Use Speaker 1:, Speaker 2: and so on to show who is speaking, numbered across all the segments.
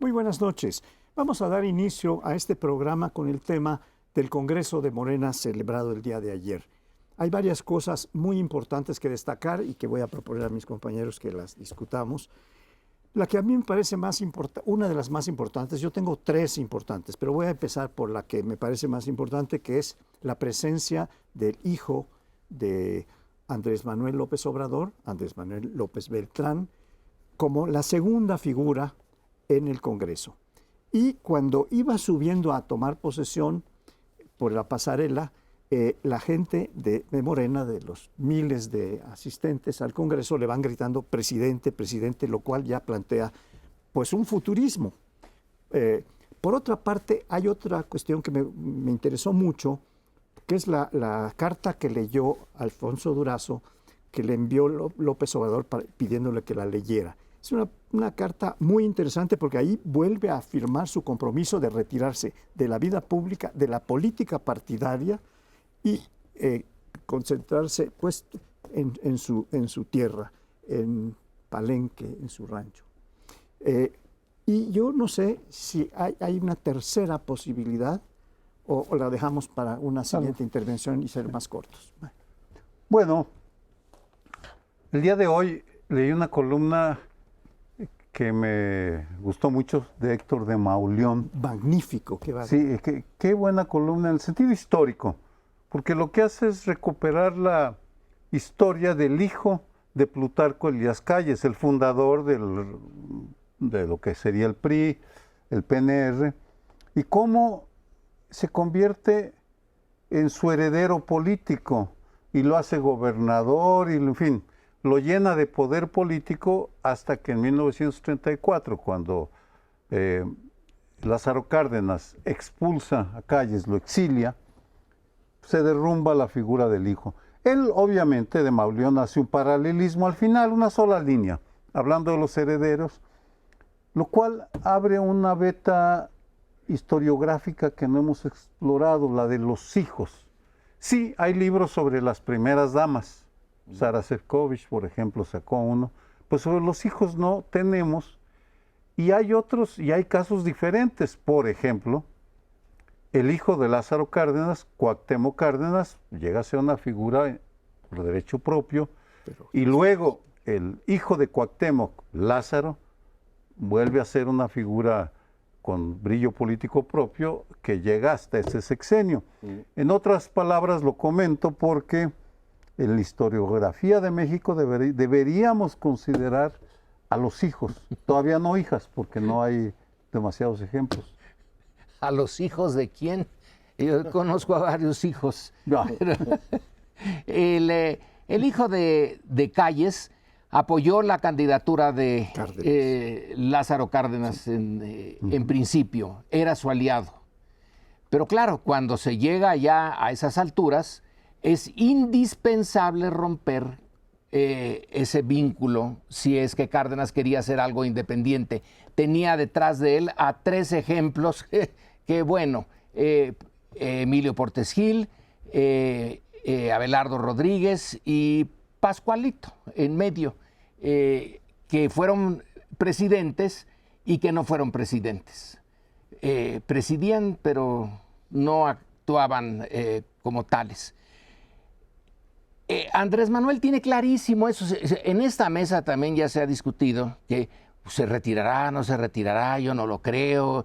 Speaker 1: Muy buenas noches. Vamos a dar inicio a este programa con el tema del Congreso de Morena celebrado el día de ayer. Hay varias cosas muy importantes que destacar y que voy a proponer a mis compañeros que las discutamos. La que a mí me parece una de las más importantes, yo tengo tres importantes, pero voy a empezar por la que me parece más importante, que es la presencia del hijo de Andrés Manuel López Obrador, Andrés Manuel López Beltrán, como la segunda figura en el Congreso. Y cuando iba subiendo a tomar posesión por la pasarela, la gente de Morena, de los miles de asistentes al Congreso, le van gritando presidente, presidente, lo cual ya plantea pues un futurismo. Por otra parte, hay otra cuestión que me interesó mucho, que es la carta que leyó Alfonso Durazo, que le envió López Obrador pidiéndole que la leyera. Es una carta muy interesante porque ahí vuelve a afirmar su compromiso de retirarse de la vida pública, de la política partidaria y concentrarse pues, en su tierra, en Palenque, en su rancho. Y yo no sé si hay una tercera posibilidad o la dejamos para una siguiente intervención y ser más cortos.
Speaker 2: Bueno, el día de hoy leí una columna que me gustó mucho de Héctor de Mauleón.
Speaker 1: Magnífico, qué va.
Speaker 2: Sí, qué buena columna en el sentido histórico, porque lo que hace es recuperar la historia del hijo de Plutarco Elías Calles, el fundador de lo que sería el PRI, el PNR, y cómo se convierte en su heredero político y lo hace gobernador y, en fin, lo llena de poder político hasta que en 1934, cuando Lázaro Cárdenas expulsa a Calles, lo exilia, se derrumba la figura del hijo. Él, obviamente, de Mauleón hace un paralelismo al final, una sola línea, hablando de los herederos, lo cual abre una veta historiográfica que no hemos explorado, la de los hijos. Sí, hay libros sobre las primeras damas. Sara Sefcovic, por ejemplo, sacó uno. Pues sobre los hijos no tenemos. Y hay otros, y hay casos diferentes. Por ejemplo, el hijo de Lázaro Cárdenas, Cuauhtémoc Cárdenas, llega a ser una figura por derecho propio. Y luego el hijo de Cuauhtémoc, Lázaro, vuelve a ser una figura con brillo político propio que llega hasta ese sexenio. En otras palabras, lo comento porque en la historiografía de México deberíamos considerar a los hijos, todavía no hijas, porque no hay demasiados ejemplos.
Speaker 3: ¿A los hijos de quién? Yo conozco a varios hijos.
Speaker 2: No.
Speaker 3: El hijo de Calles apoyó la candidatura de Lázaro Cárdenas en principio, era su aliado. Pero claro, cuando se llega ya a esas alturas, es indispensable romper ese vínculo si es que Cárdenas quería hacer algo independiente. Tenía detrás de él a tres ejemplos que bueno, Emilio Portes Gil, Abelardo Rodríguez y Pascualito en medio, que fueron presidentes y que no fueron presidentes. Presidían, pero no actuaban como tales. Andrés Manuel tiene clarísimo eso. En esta mesa también ya se ha discutido que se retirará, no se retirará, yo no lo creo.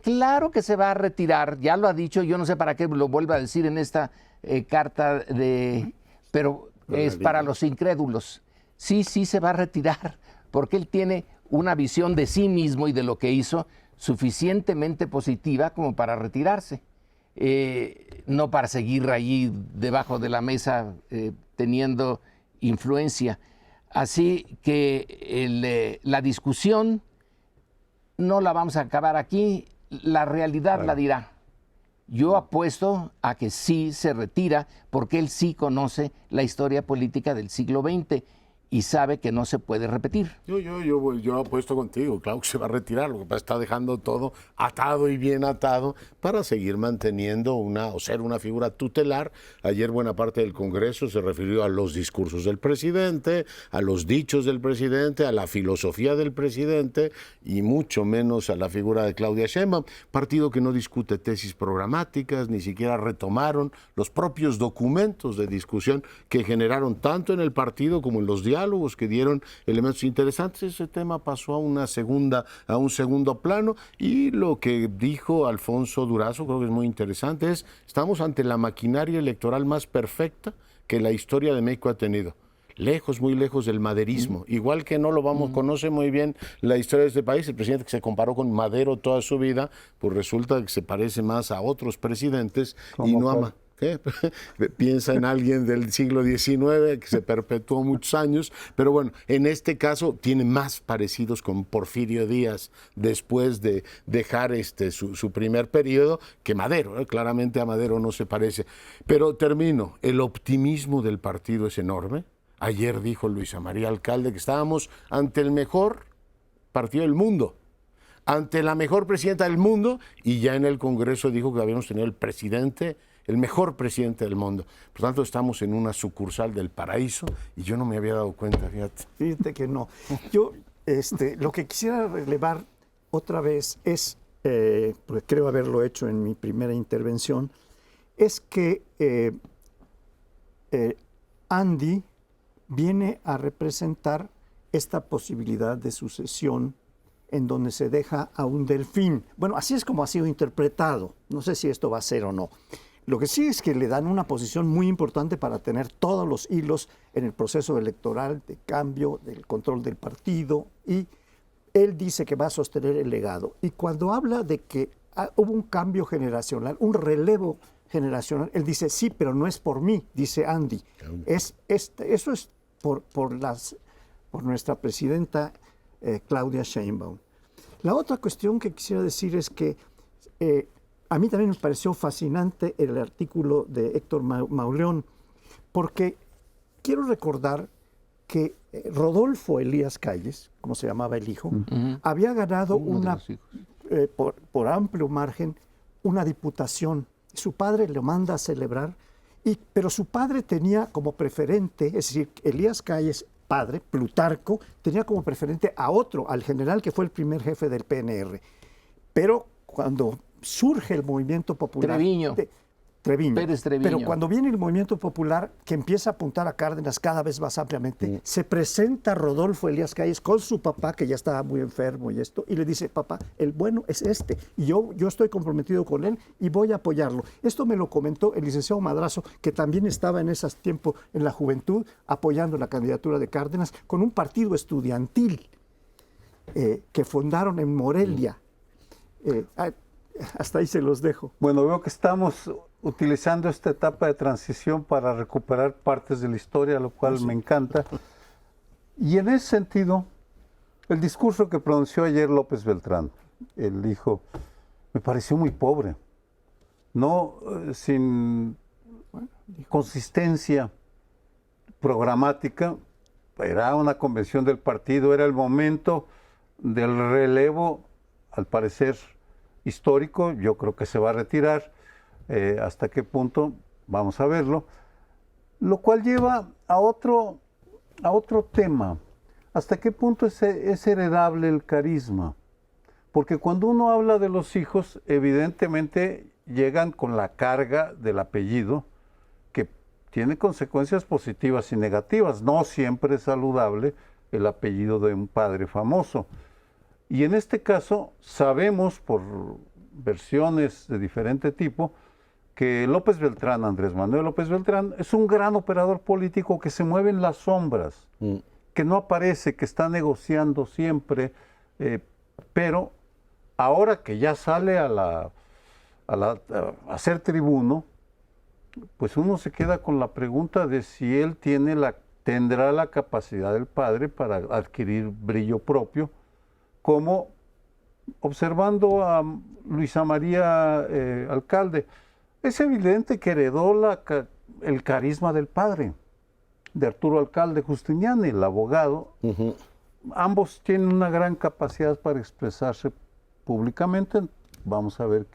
Speaker 3: Claro que se va a retirar, ya lo ha dicho, yo no sé para qué lo vuelva a decir en esta carta, pero es para los incrédulos. Sí, se va a retirar, porque él tiene una visión de sí mismo y de lo que hizo suficientemente positiva como para retirarse. No para seguir allí debajo de la mesa teniendo influencia. Así que la discusión no la vamos a acabar aquí, la realidad la dirá. Yo apuesto a que sí se retira porque él sí conoce la historia política del siglo XX y sabe que no se puede repetir.
Speaker 4: Yo apuesto contigo, claro que se va a retirar, lo que pasa es que está dejando todo atado y bien atado para seguir manteniendo ser una figura tutelar. Ayer buena parte del Congreso se refirió a los discursos del presidente, a los dichos del presidente, a la filosofía del presidente y mucho menos a la figura de Claudia Sheinbaum, partido que no discute tesis programáticas, ni siquiera retomaron los propios documentos de discusión que generaron tanto en el partido como en los diálogos que dieron elementos interesantes. Ese tema pasó a un segundo plano y lo que dijo Alfonso Durazo creo que es muy interesante, estamos ante la maquinaria electoral más perfecta que la historia de México ha tenido. Lejos, muy lejos del maderismo. Igual que no lo conoce muy bien la historia de este país, el presidente que se comparó con Madero toda su vida, pues resulta que se parece más a otros presidentes y no ama. ¿Qué? Piensa en alguien del siglo XIX que se perpetuó muchos años, pero bueno, en este caso tiene más parecidos con Porfirio Díaz después de dejar su primer periodo que Madero, ¿eh? Claramente a Madero no se parece. Pero termino, el optimismo del partido es enorme. Ayer dijo Luisa María Alcalde que estábamos ante el mejor partido del mundo, ante la mejor presidenta del mundo, y ya en el Congreso dijo que habíamos tenido el mejor presidente del mundo. Por tanto, estamos en una sucursal del paraíso y yo no me había dado cuenta, fíjate.
Speaker 1: Fíjate que no. Yo lo que quisiera relevar otra vez es, porque creo haberlo hecho en mi primera intervención, es que Andy viene a representar esta posibilidad de sucesión en donde se deja a un delfín. Bueno, así es como ha sido interpretado. No sé si esto va a ser o no. Lo que sí es que le dan una posición muy importante para tener todos los hilos en el proceso electoral de cambio, del control del partido, y él dice que va a sostener el legado. Y cuando habla de que hubo un cambio generacional, un relevo generacional, él dice, sí, pero no es por mí, dice Andy. Eso es por nuestra presidenta Claudia Sheinbaum. La otra cuestión que quisiera decir es que a mí también me pareció fascinante el artículo de Héctor Mauleón, porque quiero recordar que Rodolfo Elías Calles, como se llamaba el hijo, había ganado por amplio margen una diputación. Su padre le manda a celebrar, pero su padre tenía como preferente, es decir, Elías Calles, padre, Plutarco, tenía como preferente a otro, al general que fue el primer jefe del PNR. Pero cuando surge el movimiento popular... Pérez Treviño. Pero cuando viene el movimiento popular que empieza a apuntar a Cárdenas cada vez más ampliamente, se presenta Rodolfo Elías Calles con su papá, que ya estaba muy enfermo y le dice, papá, el bueno es este, y yo estoy comprometido con él y voy a apoyarlo. Esto me lo comentó el licenciado Madrazo, que también estaba en ese tiempo en la juventud, apoyando la candidatura de Cárdenas, con un partido estudiantil que fundaron en Morelia. Hasta ahí se los dejo.
Speaker 2: Bueno, veo que estamos utilizando esta etapa de transición para recuperar partes de la historia, lo cual me encanta. Y en ese sentido, el discurso que pronunció ayer López Beltrán, el hijo, me pareció muy pobre. No, sin consistencia programática, era una convención del partido, era el momento del relevo, al parecer histórico. Yo creo que se va a retirar. Hasta qué punto, vamos a verlo, lo cual lleva a otro tema. ¿Hasta qué punto es heredable el carisma? Porque cuando uno habla de los hijos, evidentemente llegan con la carga del apellido, que tiene consecuencias positivas y negativas. No siempre es saludable el apellido de un padre famoso. Y en este caso sabemos por versiones de diferente tipo que López Beltrán, Andrés Manuel López Beltrán, es un gran operador político que se mueve en las sombras, que no aparece, que está negociando siempre, pero ahora que ya sale a ser tribuno, pues uno se queda con la pregunta de si él tendrá la capacidad del padre para adquirir brillo propio, como observando a Luisa María Alcalde. Es evidente que heredó el carisma del padre. de Arturo Alcalde Justiniani, el abogado. Ambos tienen una gran capacidad para expresarse públicamente. Vamos a ver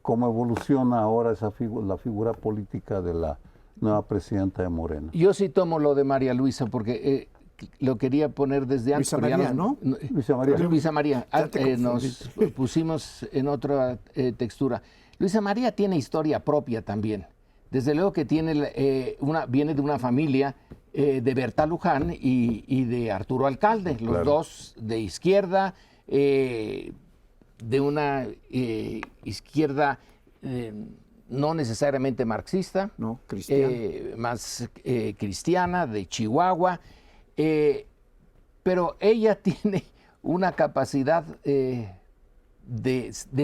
Speaker 2: cómo evoluciona ahora la figura política de la nueva presidenta de Morena.
Speaker 3: Yo sí tomo lo de María Luisa porque lo quería poner desde antes.
Speaker 1: Luisa María, ¿no?
Speaker 2: Luisa María.
Speaker 3: Luisa María. Nos pusimos en otra textura. Luisa María tiene historia propia también. Desde luego que viene de una familia de Berta Luján y de Arturo Alcalde, los dos de izquierda, de una izquierda no necesariamente marxista,
Speaker 1: no, cristiana.
Speaker 3: más cristiana, de Chihuahua, pero ella tiene una capacidad de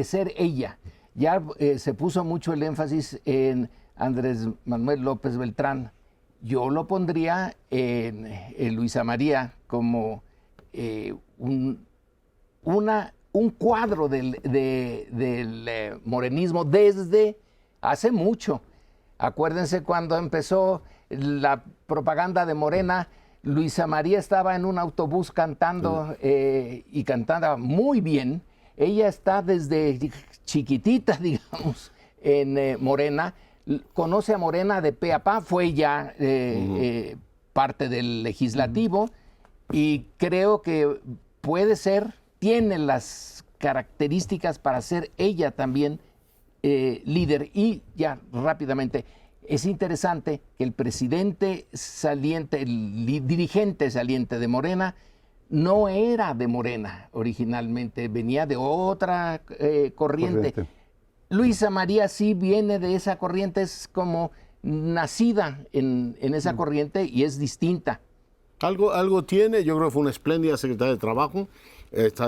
Speaker 3: ser ella. Ya se puso mucho el énfasis en Andrés Manuel López Beltrán. Yo lo pondría en Luisa María como un cuadro del morenismo desde hace mucho. Acuérdense cuando empezó la propaganda de Morena, Luisa María estaba en un autobús cantando y cantaba muy bien. Ella está desde chiquitita, digamos, en Morena. Conoce a Morena de pe a pa, fue ya parte del legislativo y creo que tiene las características para ser ella también líder. Y ya rápidamente, es interesante que el presidente saliente, el dirigente saliente de Morena, no era de Morena originalmente, venía de otra corriente. Luisa María sí viene de esa corriente, es como nacida en esa corriente y es distinta.
Speaker 4: Algo tiene, yo creo que fue una espléndida secretaria de Trabajo,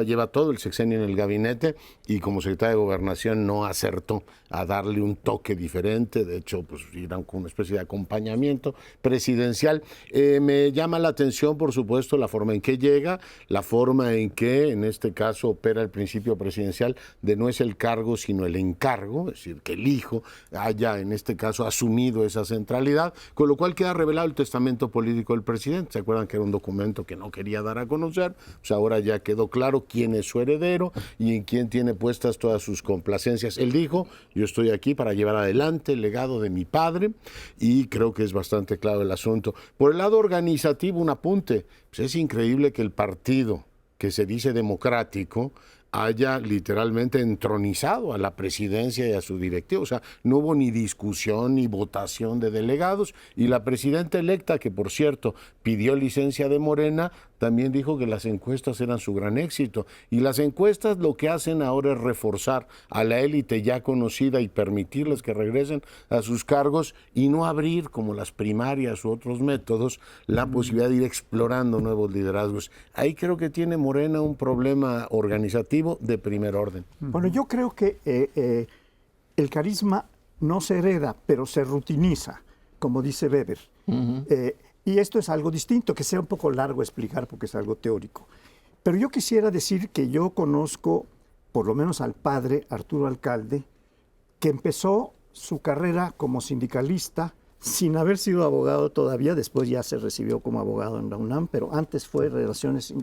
Speaker 4: lleva todo el sexenio en el gabinete y como secretaria de Gobernación no acertó a darle un toque diferente, de hecho pues irán con una especie de acompañamiento presidencial. Me llama la atención, por supuesto, la forma en que llega, la forma en que en este caso opera el principio presidencial de no es el cargo sino el encargo, es decir, que el hijo haya en este caso asumido esa centralidad, con lo cual queda revelado el testamento político del presidente. ¿Se acuerdan que era un documento que no quería dar a conocer? Pues ahora ya quedó claro quién es su heredero y en quién tiene puestas todas sus complacencias. Él dijo, yo estoy aquí para llevar adelante el legado de mi padre y creo que es bastante claro el asunto. Por el lado organizativo, un apunte. Pues es increíble que el partido que se dice democrático haya literalmente entronizado a la presidencia y a su directivo. O sea, no hubo ni discusión ni votación de delegados y la presidenta electa, que por cierto pidió licencia de Morena, también dijo que las encuestas eran su gran éxito. Y las encuestas lo que hacen ahora es reforzar a la élite ya conocida y permitirles que regresen a sus cargos y no abrir, como las primarias u otros métodos, la posibilidad de ir explorando nuevos liderazgos. Ahí creo que tiene Morena un problema organizativo de primer orden.
Speaker 1: Bueno, yo creo que el carisma no se hereda, pero se rutiniza, como dice Weber. Y esto es algo distinto, que sea un poco largo explicar porque es algo teórico. Pero yo quisiera decir que yo conozco, por lo menos al padre Arturo Alcalde, que empezó su carrera como sindicalista sin haber sido abogado todavía, después ya se recibió como abogado en la UNAM, pero antes fue Relaciones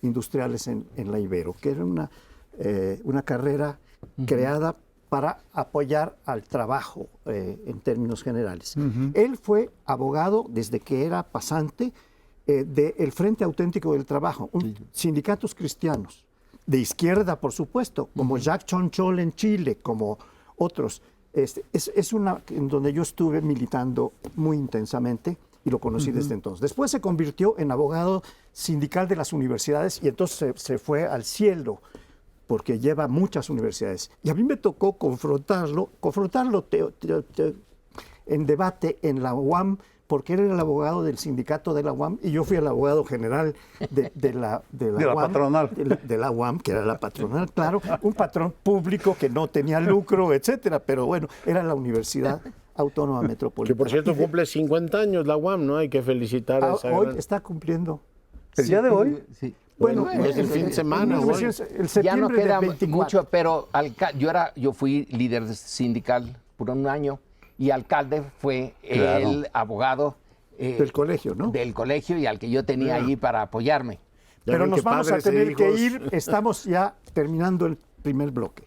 Speaker 1: Industriales en la Ibero, que era una carrera creada para apoyar al trabajo en términos generales. Él fue abogado desde que era pasante del Frente Auténtico del Trabajo, sindicatos cristianos, de izquierda por supuesto, como Jacques Chonchol en Chile, como otros. Es una en donde yo estuve militando muy intensamente y lo conocí desde entonces. Después se convirtió en abogado sindical de las universidades y entonces se fue al cielo, porque lleva muchas universidades. Y a mí me tocó confrontarlo en debate en la UAM, porque él era el abogado del sindicato de la UAM y yo fui el abogado general de la UAM,
Speaker 2: patronal.
Speaker 1: De la UAM, que era la patronal, claro, un patrón público que no tenía lucro, etcétera, pero bueno, era la Universidad Autónoma Metropolitana.
Speaker 4: Que por cierto cumple 50 años la UAM, ¿no? Hay que felicitar a esa
Speaker 1: hoy
Speaker 4: gran...
Speaker 1: está cumpliendo.
Speaker 2: ¿El día de hoy?
Speaker 3: Sí.
Speaker 1: Bueno,
Speaker 4: es el fin de semana, güey.
Speaker 3: Ya no queda mucho, pero yo fui líder sindical por un año y alcalde fue el abogado
Speaker 1: del colegio, ¿no?
Speaker 3: Del colegio y al que yo tenía allí para apoyarme.
Speaker 4: Ya
Speaker 1: Pero
Speaker 4: ven
Speaker 1: nos
Speaker 4: que
Speaker 1: vamos a
Speaker 4: padres e
Speaker 1: tener que
Speaker 4: hijos.
Speaker 1: ir. Estamos ya terminando el primer bloque.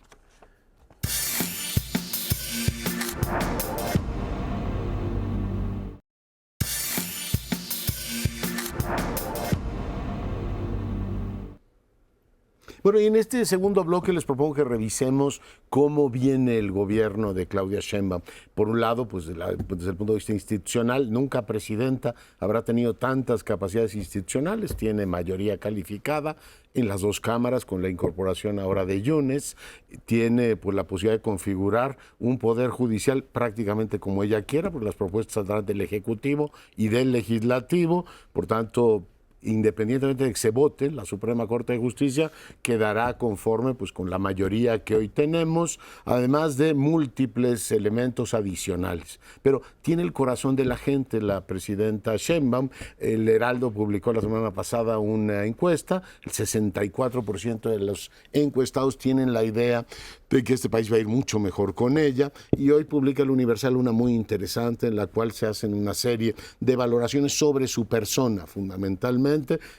Speaker 4: Bueno, y en este segundo bloque les propongo que revisemos cómo viene el gobierno de Claudia Sheinbaum. Por un lado, pues desde el punto de vista institucional, nunca presidenta habrá tenido tantas capacidades institucionales, tiene mayoría calificada en las dos cámaras con la incorporación ahora de Yunes, tiene pues la posibilidad de configurar un poder judicial prácticamente como ella quiera, porque las propuestas saldrán del Ejecutivo y del Legislativo, por tanto, independientemente de que se vote, la Suprema Corte de Justicia quedará conforme pues, con la mayoría que hoy tenemos, además de múltiples elementos adicionales. Pero tiene el corazón de la gente la presidenta Sheinbaum. El Heraldo publicó la semana pasada una encuesta, el 64% de los encuestados tienen la idea de que este país va a ir mucho mejor con ella, y hoy publica el Universal una muy interesante en la cual se hacen una serie de valoraciones sobre su persona, fundamentalmente,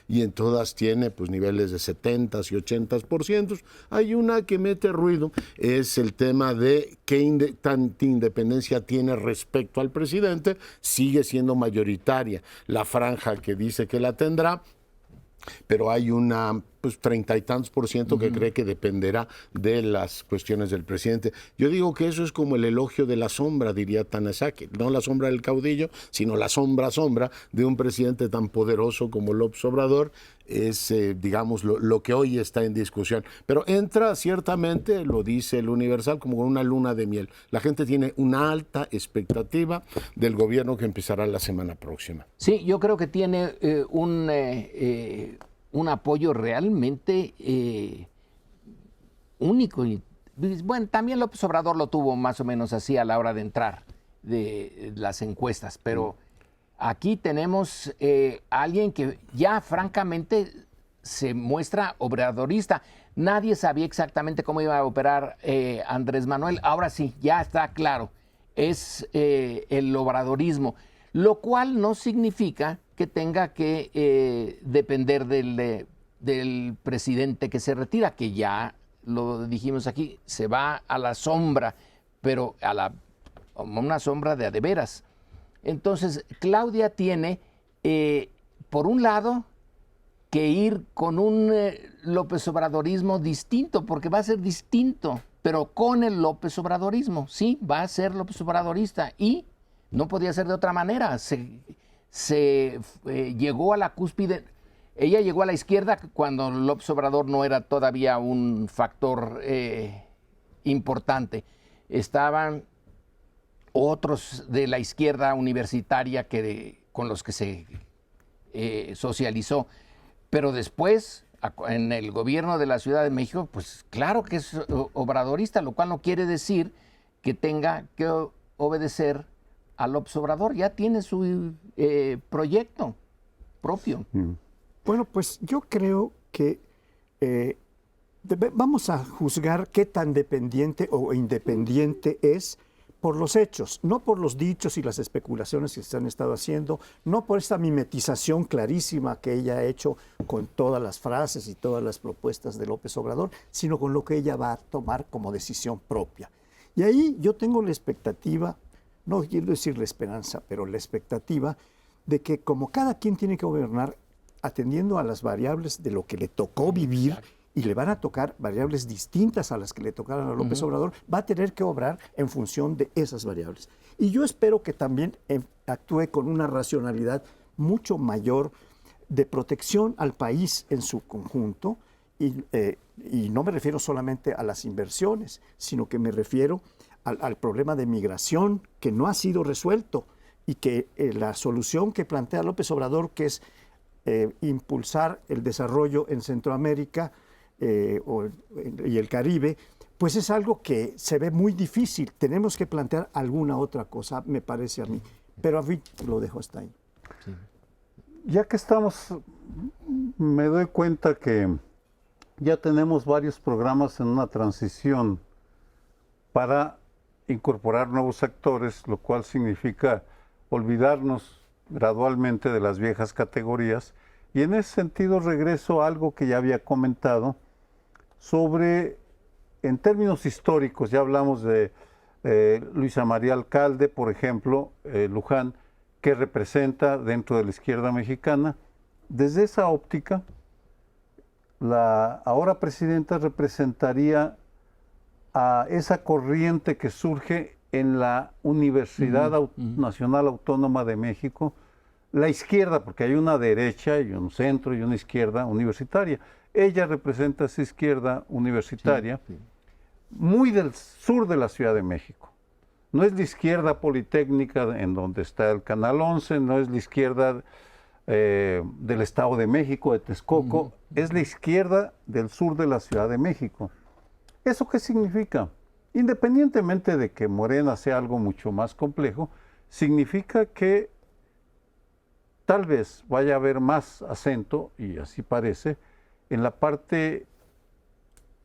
Speaker 4: y en todas tiene pues niveles de 70s y 80%. Hay una que mete ruido, es el tema de qué tanta independencia tiene respecto al presidente. Sigue siendo mayoritaria la franja que dice que la tendrá, pero hay una pues 30 y tantos % que cree que dependerá de las cuestiones del presidente. Yo digo que eso es como el elogio de la sombra, diría Tanasaki, no la sombra del caudillo, sino la sombra de un presidente tan poderoso como López Obrador. Es, digamos, lo que hoy está en discusión. Pero entra ciertamente, lo dice el Universal, como con una luna de miel. La gente tiene una alta expectativa del gobierno que empezará la semana próxima.
Speaker 3: Sí, yo creo que tiene un apoyo realmente único. Y, bueno, también López Obrador lo tuvo más o menos así a la hora de entrar de las encuestas, pero aquí tenemos a alguien que ya francamente se muestra obradorista. Nadie sabía exactamente cómo iba a operar Andrés Manuel. Ahora sí, ya está claro, es el obradorismo, lo cual no significa que tenga que depender del presidente que se retira, que ya lo dijimos aquí, se va a la sombra, pero a una sombra de a de veras. Entonces, Claudia tiene, por un lado, que ir con un López Obradorismo distinto, porque va a ser distinto, pero con el López Obradorismo, sí, va a ser López Obradorista, y no podía ser de otra manera. Se llegó a la cúspide. Ella llegó a la izquierda cuando López Obrador no era todavía un factor importante. Estaban otros de la izquierda universitaria con los que se socializó. Pero después, en el gobierno de la Ciudad de México, pues claro que es obradorista, lo cual no quiere decir que tenga que obedecer a López Obrador. Ya tiene su proyecto propio.
Speaker 1: Bueno, pues yo creo que vamos a juzgar qué tan dependiente o independiente es por los hechos, no por los dichos y las especulaciones que se han estado haciendo, no por esta mimetización clarísima que ella ha hecho con todas las frases y todas las propuestas de López Obrador, sino con lo que ella va a tomar como decisión propia. Y ahí yo tengo la expectativa, no quiero decir la esperanza, pero la expectativa de que como cada quien tiene que gobernar atendiendo a las variables de lo que le tocó vivir, y le van a tocar variables distintas a las que le tocaron a López Obrador, va a tener que obrar en función de esas variables. Y yo espero que también actúe con una racionalidad mucho mayor de protección al país en su conjunto, y no me refiero solamente a las inversiones, sino que me refiero al problema de migración que no ha sido resuelto, y que la solución que plantea López Obrador, que es impulsar el desarrollo en Centroamérica, y el Caribe, pues es algo que se ve muy difícil. Tenemos que plantear alguna otra cosa, me parece a mí. Pero a mí lo dejo hasta ahí.
Speaker 2: Sí. Ya que estamos, me doy cuenta que ya tenemos varios programas en una transición para incorporar nuevos actores, lo cual significa olvidarnos gradualmente de las viejas categorías. Y en ese sentido regreso a algo que ya había comentado sobre, en términos históricos, ya hablamos de Luisa María Alcalde, por ejemplo, Luján, que representa dentro de la izquierda mexicana. Desde esa óptica, la ahora presidenta representaría a esa corriente que surge en la Universidad Nacional Autónoma de México, la izquierda, porque hay una derecha y un centro y una izquierda universitaria. Ella representa esa izquierda universitaria, muy del sur de la Ciudad de México. No es la izquierda politécnica en donde está el Canal 11, no es la izquierda del Estado de México, de Texcoco, es la izquierda del sur de la Ciudad de México. ¿Eso qué significa? Independientemente de que Morena sea algo mucho más complejo, significa que tal vez vaya a haber más acento, y así parece, en la parte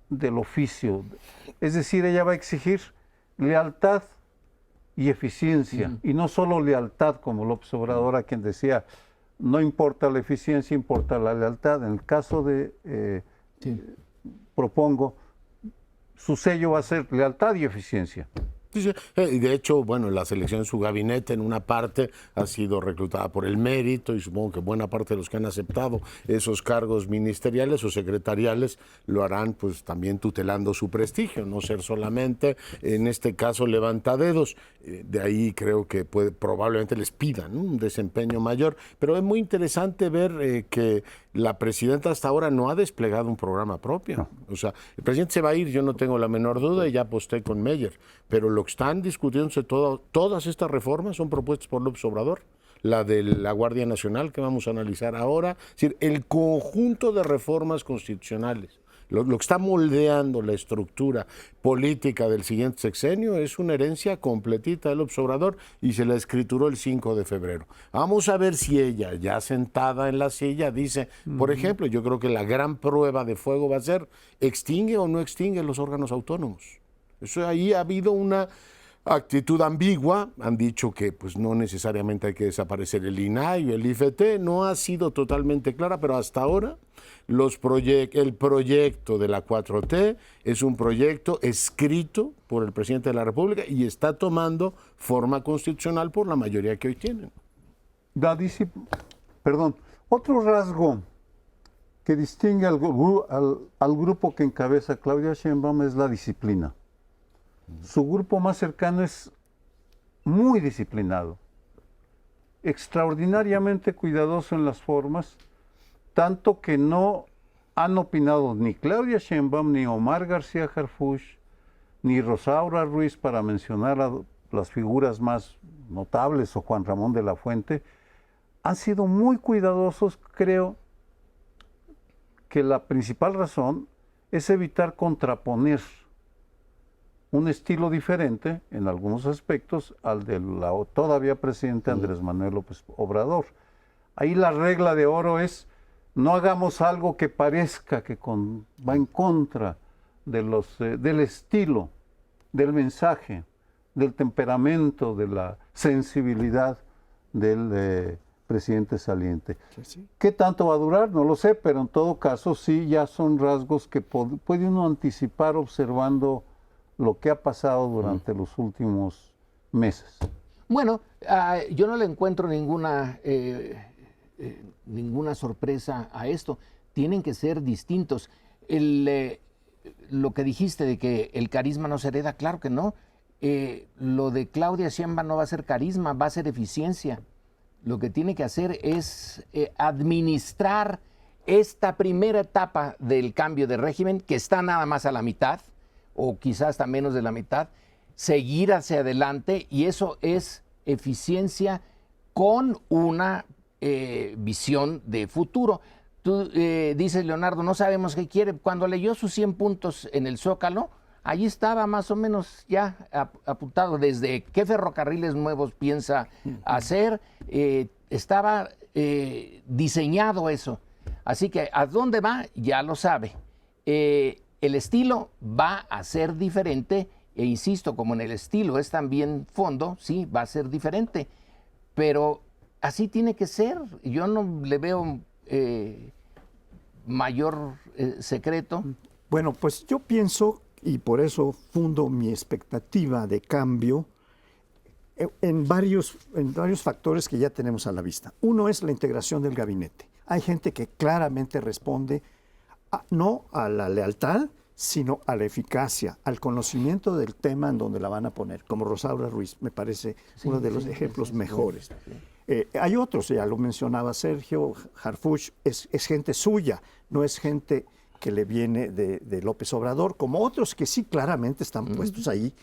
Speaker 2: del oficio. Es decir, ella va a exigir lealtad y eficiencia, y no solo lealtad, como López Obrador, a quien decía, no importa la eficiencia, importa la lealtad. En el caso de, propongo, su sello va a ser lealtad y eficiencia.
Speaker 4: Sí. Y de hecho, bueno, la selección de su gabinete en una parte ha sido reclutada por el mérito, y supongo que buena parte de los que han aceptado esos cargos ministeriales o secretariales lo harán pues también tutelando su prestigio, no ser solamente, en este caso, levantadedos. De ahí creo que probablemente les pidan, ¿no?, un desempeño mayor. Pero es muy interesante ver que la presidenta hasta ahora no ha desplegado un programa propio. No. O sea, el presidente se va a ir, yo no tengo la menor duda, y ya aposté con Meyer. Pero lo que están discutiéndose todas estas reformas son propuestas por López Obrador. La de la Guardia Nacional, que vamos a analizar ahora. Es decir, el conjunto de reformas constitucionales, lo que está moldeando la estructura política del siguiente sexenio, es una herencia completita del López Obrador, y se la escrituró el 5 de febrero. Vamos a ver si ella, ya sentada en la silla, dice, por ejemplo, yo creo que la gran prueba de fuego va a ser, ¿extingue o no extingue los órganos autónomos? Eso ahí ha habido una actitud ambigua. Han dicho que pues no necesariamente hay que desaparecer el INAI o el IFT. No ha sido totalmente clara, pero hasta ahora el proyecto de la 4T es un proyecto escrito por el presidente de la República y está tomando forma constitucional por la mayoría que hoy tienen.
Speaker 2: Otro rasgo que distingue al grupo que encabeza Claudia Sheinbaum es la disciplina. Su grupo más cercano es muy disciplinado, extraordinariamente cuidadoso en las formas, tanto que no han opinado ni Claudia Sheinbaum, ni Omar García Harfuch, ni Rosaura Ruiz, para mencionar a las figuras más notables, o Juan Ramón de la Fuente. Han sido muy cuidadosos. Creo que la principal razón es evitar contraponer un estilo diferente en algunos aspectos al de la todavía presidente Andrés Manuel López Obrador. Ahí la regla de oro es: no hagamos algo que parezca que va en contra de del estilo, del mensaje, del temperamento, de la sensibilidad del presidente saliente. Sí. ¿Qué tanto va a durar? No lo sé, pero en todo caso sí, ya son rasgos que puede uno anticipar observando lo que ha pasado durante los últimos meses.
Speaker 3: Bueno, yo no le encuentro ninguna sorpresa a esto. Tienen que ser distintos. Lo que dijiste de que el carisma no se hereda, claro que no. Lo de Claudia Sheinbaum no va a ser carisma, va a ser eficiencia. Lo que tiene que hacer es administrar esta primera etapa del cambio de régimen, que está nada más a la mitad, o quizás hasta menos de la mitad, seguir hacia adelante, y eso es eficiencia con una visión de futuro. Tú dices, Leonardo, no sabemos qué quiere. Cuando leyó sus 100 puntos en el Zócalo, allí estaba más o menos ya apuntado desde qué ferrocarriles nuevos piensa hacer, estaba diseñado eso. Así que a dónde va, ya lo sabe. El estilo va a ser diferente, e insisto, como en el estilo es también fondo, sí, va a ser diferente, pero así tiene que ser. Yo no le veo mayor secreto.
Speaker 1: Bueno, pues yo pienso, y por eso fundo mi expectativa de cambio en varios factores que ya tenemos a la vista. Uno es la integración del gabinete. Hay gente que claramente responde no a la lealtad, sino a la eficacia, al conocimiento del tema en donde la van a poner, como Rosaura Ruiz, me parece uno de los ejemplos mejores. Hay otros, ya lo mencionaba Sergio, Harfuch es gente suya, no es gente que le viene de López Obrador, como otros que sí claramente están puestos ahí.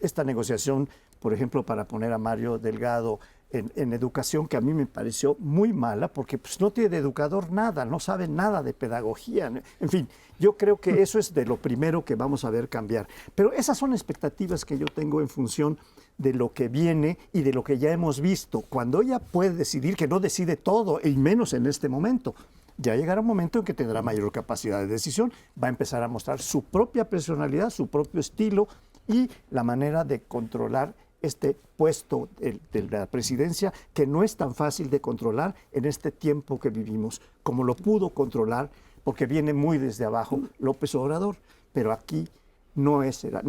Speaker 1: Esta negociación, por ejemplo, para poner a Mario Delgado en educación, que a mí me pareció muy mala, porque pues, no tiene de educador nada, no sabe nada de pedagogía. En fin, yo creo que eso es de lo primero que vamos a ver cambiar. Pero esas son expectativas que yo tengo en función de lo que viene y de lo que ya hemos visto. Cuando ella puede decidir, que no decide todo, y menos en este momento, ya llegará un momento en que tendrá mayor capacidad de decisión, va a empezar a mostrar su propia personalidad, su propio estilo y la manera de controlar este puesto de la presidencia, que no es tan fácil de controlar en este tiempo que vivimos, como lo pudo controlar, porque viene muy desde abajo López Obrador, pero aquí no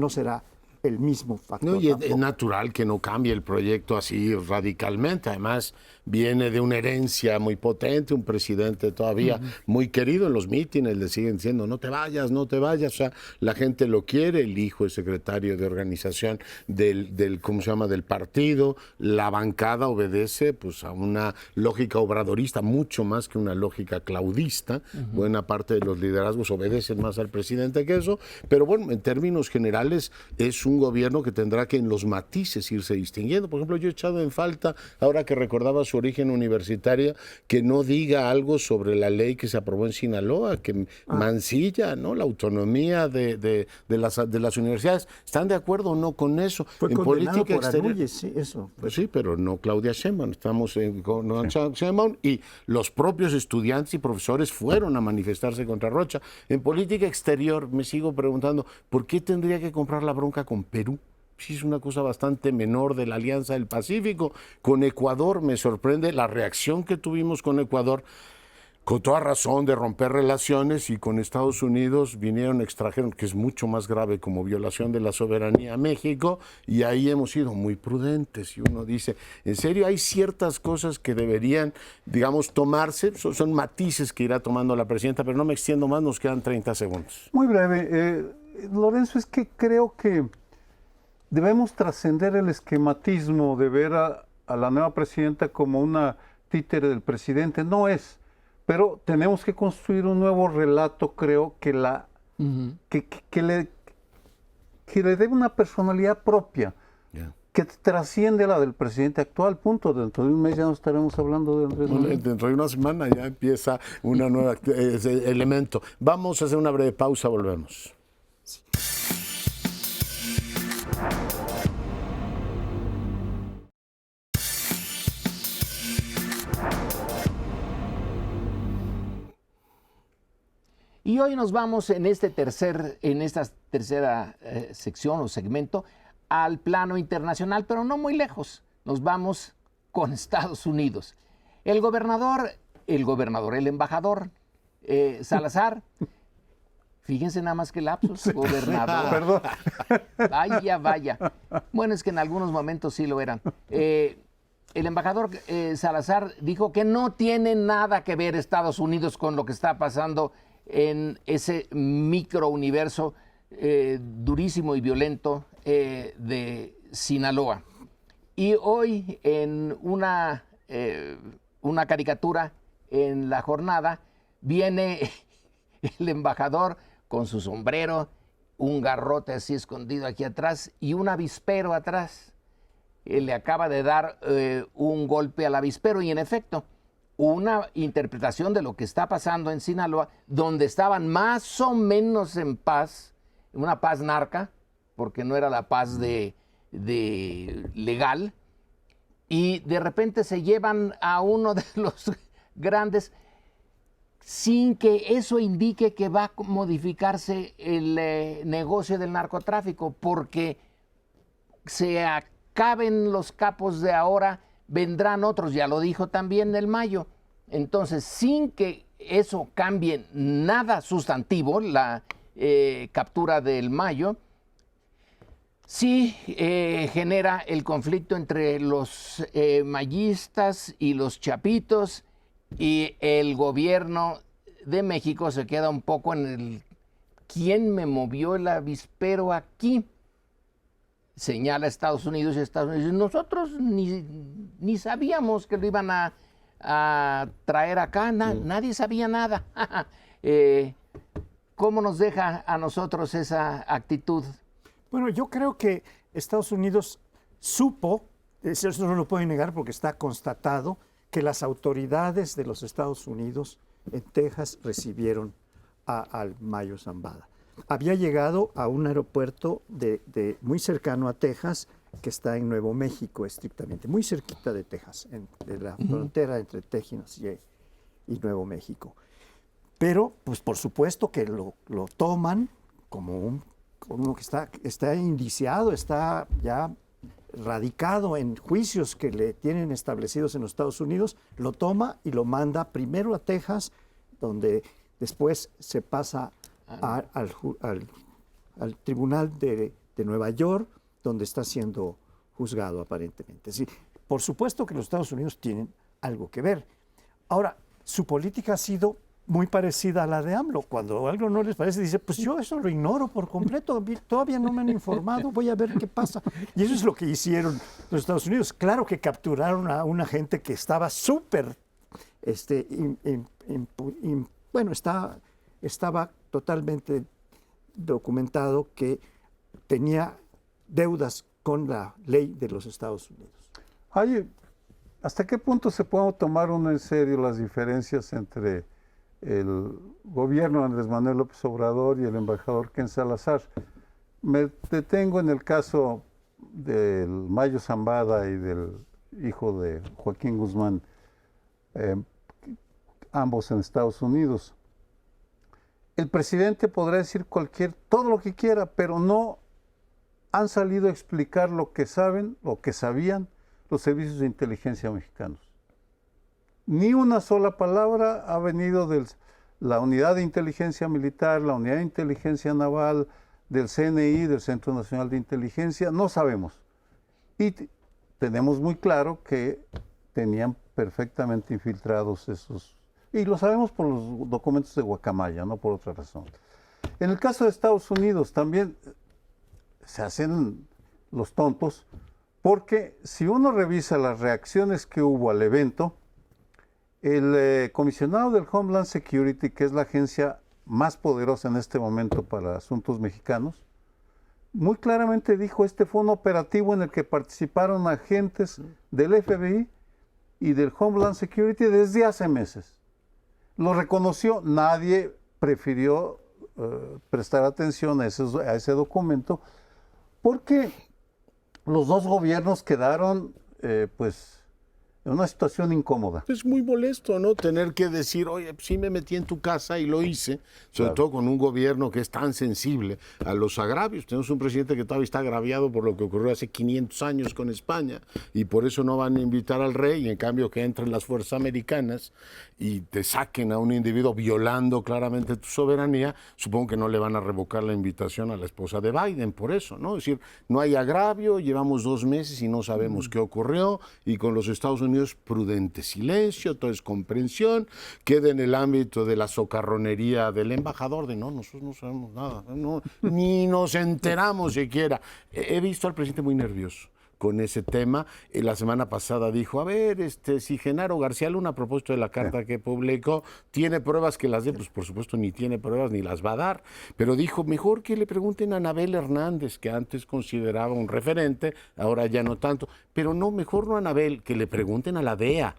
Speaker 1: será el mismo factor.
Speaker 4: No, y es natural que no cambie el proyecto así radicalmente. Además, viene de una herencia muy potente, un presidente todavía muy querido en los mítines, le siguen diciendo no te vayas, no te vayas. O sea, la gente lo quiere, el hijo es secretario de organización ¿cómo se llama?, del partido. La bancada obedece pues a una lógica obradorista, mucho más que una lógica claudista. Buena parte de los liderazgos obedecen más al presidente que eso. Pero bueno, en términos generales, es un gobierno que tendrá que en los matices irse distinguiendo. Por ejemplo, yo he echado en falta, ahora que recordaba su origen universitario, que no diga algo sobre la ley que se aprobó en Sinaloa, que mancilla, ¿no?, la autonomía de las universidades. ¿Están de acuerdo o no con eso?
Speaker 1: Fue
Speaker 4: en
Speaker 1: condenado
Speaker 4: política
Speaker 1: por
Speaker 4: exterior.
Speaker 1: Argüelles, sí, eso.
Speaker 4: Pues sí, pero no Claudia Sheinbaum. Estamos con Sheinbaum, y los propios estudiantes y profesores fueron a manifestarse contra Rocha. En política exterior me sigo preguntando, ¿por qué tendría que comprar la bronca con Perú? Sí, es una cosa bastante menor de la Alianza del Pacífico. Con Ecuador me sorprende la reacción que tuvimos con Ecuador, con toda razón de romper relaciones, y con Estados Unidos extrajeron, que es mucho más grave como violación de la soberanía a México, y ahí hemos sido muy prudentes. Y uno dice, en serio, hay ciertas cosas que deberían, digamos, tomarse, son matices que irá tomando la presidenta, pero no me extiendo más, nos quedan 30 segundos.
Speaker 2: Muy breve. Lorenzo, es que creo que debemos trascender el esquematismo de ver a la nueva presidenta como una títere del presidente. No es. Pero tenemos que construir un nuevo relato, creo, que le dé una personalidad propia, que trasciende la del presidente actual. Punto. Dentro de un mes ya no estaremos hablando de Andrés Manuel.
Speaker 4: Dentro de una semana ya empieza una nueva elemento. Vamos a hacer una breve pausa, volvemos. Sí.
Speaker 3: Y hoy nos vamos en esta tercera sección o segmento al plano internacional, pero no muy lejos. Nos vamos con Estados Unidos. El embajador Salazar, fíjense nada más que lapsus, sí. Gobernador. Perdón. Vaya. Bueno, es que en algunos momentos sí lo eran. El embajador Salazar dijo que no tiene nada que ver Estados Unidos con lo que está pasando en ese microuniverso durísimo y violento de Sinaloa. Y hoy en una caricatura en La Jornada viene el embajador con su sombrero, un garrote así escondido aquí atrás y un avispero atrás. Él le acaba de dar un golpe al avispero y en efecto una interpretación de lo que está pasando en Sinaloa, donde estaban más o menos en paz, una paz narca, porque no era la paz de legal, y de repente se llevan a uno de los grandes sin que eso indique que va a modificarse el negocio del narcotráfico, porque se acaben los capos de ahora, vendrán otros, ya lo dijo también el Mayo. Entonces, sin que eso cambie nada sustantivo, la captura del Mayo, sí genera el conflicto entre los mayistas y los chapitos, y el gobierno de México se queda un poco en el ¿quién me movió el avispero aquí? Señala Estados Unidos y Estados Unidos dice, nosotros ni sabíamos que lo iban a traer acá, nadie sabía nada. ¿Cómo nos deja a nosotros esa actitud?
Speaker 1: Bueno, yo creo que Estados Unidos supo, eso no lo pueden negar porque está constatado, que las autoridades de los Estados Unidos en Texas recibieron al Mayo Zambada. Había llegado a un aeropuerto muy cercano a Texas, que está en Nuevo México estrictamente, muy cerquita de Texas, de la frontera entre Texas y Nuevo México. Pero, pues por supuesto que lo toman como uno que está indiciado, está ya radicado en juicios que le tienen establecidos en los Estados Unidos, lo toma y lo manda primero a Texas, donde después se pasa al tribunal de Nueva York, donde está siendo juzgado aparentemente. Sí, por supuesto que los Estados Unidos tienen algo que ver. Ahora, su política ha sido muy parecida a la de AMLO. Cuando algo no les parece, dice, pues yo eso lo ignoro por completo, todavía no me han informado, voy a ver qué pasa. Y eso es lo que hicieron los Estados Unidos. Claro que capturaron a una gente que estaba súper, estaba totalmente documentado que tenía deudas con la ley de los Estados Unidos.
Speaker 2: ¿Hasta qué punto se pueden tomar uno en serio las diferencias entre el gobierno de Andrés Manuel López Obrador y el embajador Ken Salazar? Me detengo en el caso del Mayo Zambada y del hijo de Joaquín Guzmán, ambos en Estados Unidos. El presidente podrá decir todo lo que quiera, pero no han salido a explicar lo que saben, lo que sabían los servicios de inteligencia mexicanos. Ni una sola palabra ha venido de la Unidad de Inteligencia Militar, la Unidad de Inteligencia Naval, del CNI, del Centro Nacional de Inteligencia, no sabemos. Y tenemos muy claro que tenían perfectamente infiltrados esos, y lo sabemos por los documentos de Guacamaya, no por otra razón. En el caso de Estados Unidos también se hacen los tontos, porque si uno revisa las reacciones que hubo al evento, el comisionado del Homeland Security, que es la agencia más poderosa en este momento para asuntos mexicanos, muy claramente dijo, este fue un operativo en el que participaron agentes del FBI y del Homeland Security desde hace meses. Lo reconoció, nadie prefirió prestar atención a ese documento, porque los dos gobiernos quedaron, en una situación incómoda.
Speaker 4: Es muy molesto, ¿no? Tener que decir, oye, sí me metí en tu casa y lo hice, sobre todo con un gobierno que es tan sensible a los agravios. Tenemos un presidente que todavía está agraviado por lo que ocurrió hace 500 años con España y por eso no van a invitar al rey, y en cambio que entren las fuerzas americanas y te saquen a un individuo violando claramente tu soberanía, supongo que no le van a revocar la invitación a la esposa de Biden por eso, ¿no? Es decir, no hay agravio, llevamos 2 meses y no sabemos qué ocurrió, y con los Estados Unidos prudente silencio, todo es comprensión, queda en el ámbito de la socarronería del embajador de nosotros no sabemos nada, ni nos enteramos siquiera. He visto al presidente muy nervioso con ese tema. La semana pasada dijo, a ver, si Genaro García Luna, a propósito de la carta que publicó, tiene pruebas que las dé, pues por supuesto ni tiene pruebas ni las va a dar, pero dijo, mejor que le pregunten a Anabel Hernández, que antes consideraba un referente, ahora ya no tanto, pero no, mejor no a Anabel, que le pregunten a la DEA.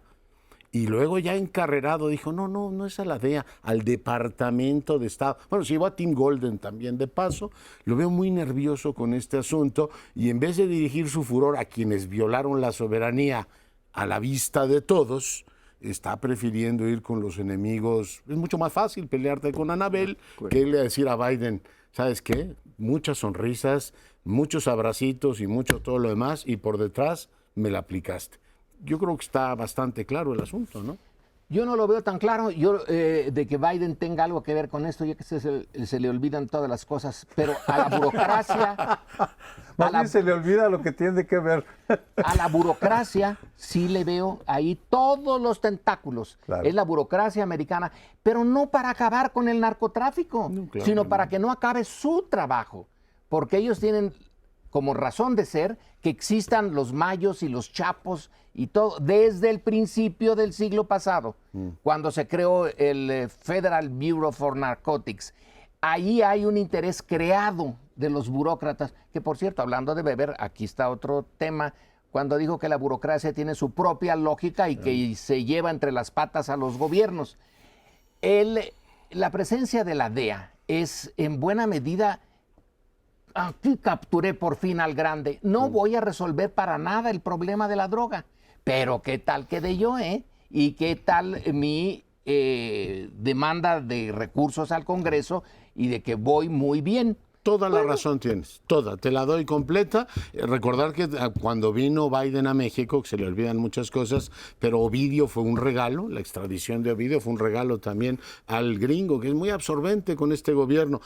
Speaker 4: Y luego ya encarrerado dijo, no es a la DEA, al Departamento de Estado. Bueno, se llevó a Tim Golden también de paso. Lo veo muy nervioso con este asunto, y en vez de dirigir su furor a quienes violaron la soberanía a la vista de todos, está prefiriendo ir con los enemigos. Es mucho más fácil pelearte con Anabel que irle a decir a Biden, ¿sabes qué? Muchas sonrisas, muchos abracitos y mucho todo lo demás, y por detrás me la aplicaste. yo creo que está bastante claro el asunto, ¿no?
Speaker 3: Yo no lo veo tan claro, de que Biden tenga algo que ver con esto, ya que se le olvidan todas las cosas, pero a la burocracia...
Speaker 2: Más bien se le olvida lo que tiene que ver.
Speaker 3: A la burocracia sí le veo ahí todos los tentáculos.
Speaker 2: Claro.
Speaker 3: Es la burocracia americana, pero no para acabar con el narcotráfico,
Speaker 4: No, claro
Speaker 3: sino
Speaker 4: que
Speaker 3: para
Speaker 4: no.
Speaker 3: que no acabe su trabajo, porque ellos tienen como razón de ser que existan los mayos y los chapos y todo desde el principio del siglo pasado, cuando se creó el Federal Bureau for Narcotics. Ahí hay un interés creado de los burócratas, que por cierto, hablando de Weber, aquí está otro tema, cuando dijo que la burocracia tiene su propia lógica y que se lleva entre las patas a los gobiernos. La presencia de la DEA es en buena medida... Aquí capturé por fin al grande. No voy a resolver para nada el problema de la droga. Pero qué tal quedé yo, ¿eh? Y qué tal mi demanda de recursos al Congreso y de que voy muy bien.
Speaker 4: Toda la razón tienes, toda, te la doy completa. Recordar que cuando vino Biden a México, que se le olvidan muchas cosas, pero Ovidio fue un regalo, la extradición de Ovidio fue un regalo también al gringo, que es muy absorbente con este gobierno.